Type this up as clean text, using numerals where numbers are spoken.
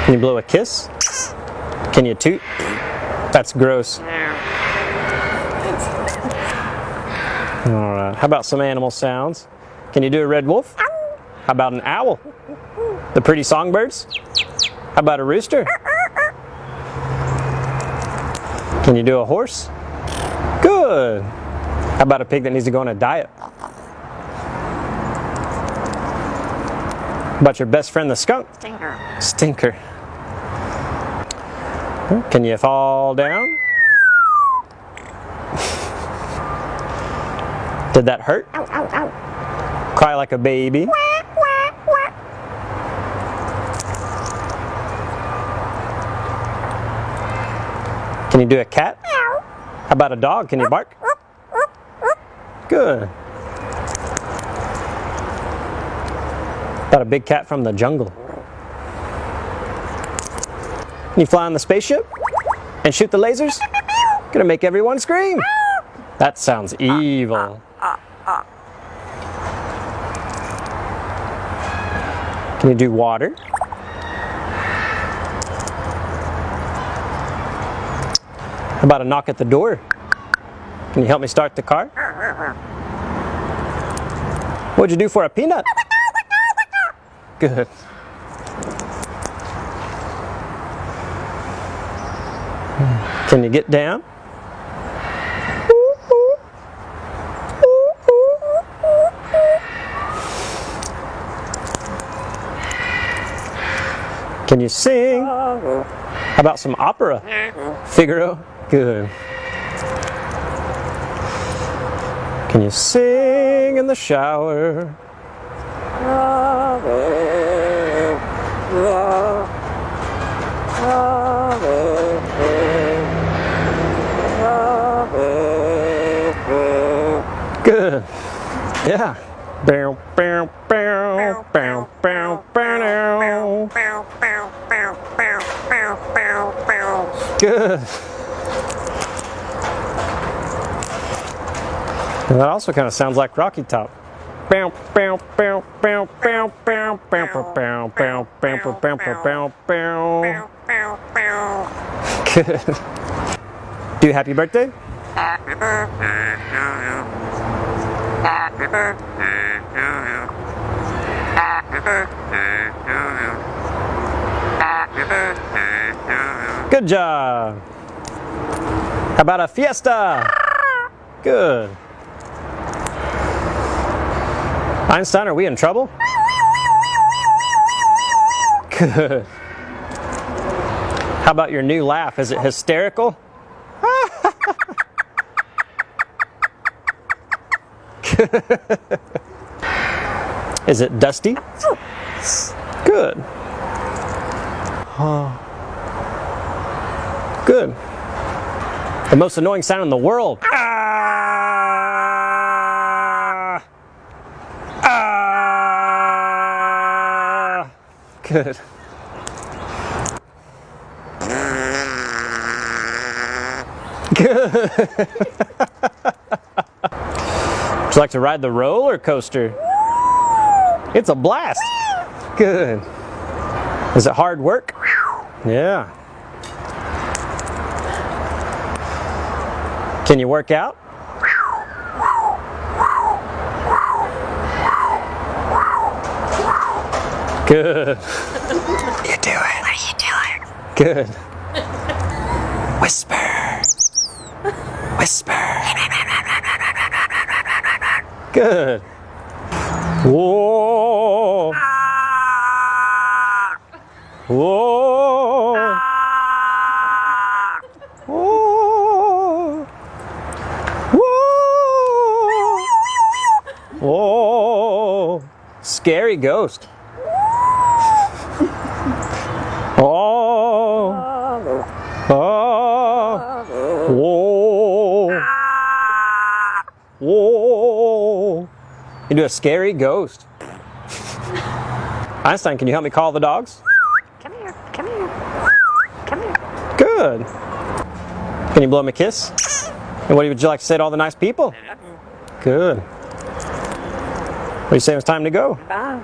Can you blow a kiss? Can you toot? That's gross. Alright, how about some animal sounds? Can you do a red wolf? How about an owl? The pretty songbirds? How about a rooster? Can you do a horse? Good. How about a pig that needs to go on a diet? How about your best friend the skunk? Stinker. Stinker. Can you fall down? Did that hurt? Ow, ow, ow. Cry like a baby. Can you do a cat? How about a dog? Can you bark? Good. About a big cat from the jungle. Can you fly on the spaceship? And shoot the lasers? Gonna make everyone scream. That sounds evil. Can you do water? How about a knock at the door? Can you help me start the car? What'd you do for a peanut? Good. Can you get down? Can you sing? How about some opera? Figaro? Good. Can you sing in the shower? Good. Yeah. Bow, bow, bow, bow, bow, bow. Good. And that also kind of sounds like Rocky Top. Bow, bow, bow, bow, bow, bow, bow, bow, bow, bow, bow, bow, bow, bow. Good. Do you happy birthday? Happy birthday to you. Happy birthday to you. Happy birthday to you. Happy birthday to you. Good job. How about a fiesta? Good. Einstein, are we in trouble? Good. How about your new laugh? Is it hysterical? Is it dusty? Good. Good. The most annoying sound in the world. Ah! Ah! Good. Good. Would you like to ride the roller coaster? It's a blast. Good. Is it hard work? Yeah. Can you work out? Good. What are you doing? What are you doing? Good. Whisper. Whisper. Good. Whoa. Whoa. Whoa. Whoa. Whoa. Scary ghost. Oh. Oh. Whoa. Whoa. You do a scary ghost. Einstein, can you help me call the dogs? Come here, come here, come here. Good. Can you blow me a kiss? And what would you like to say to all the nice people? Good. What do you say it's time to go? Bye.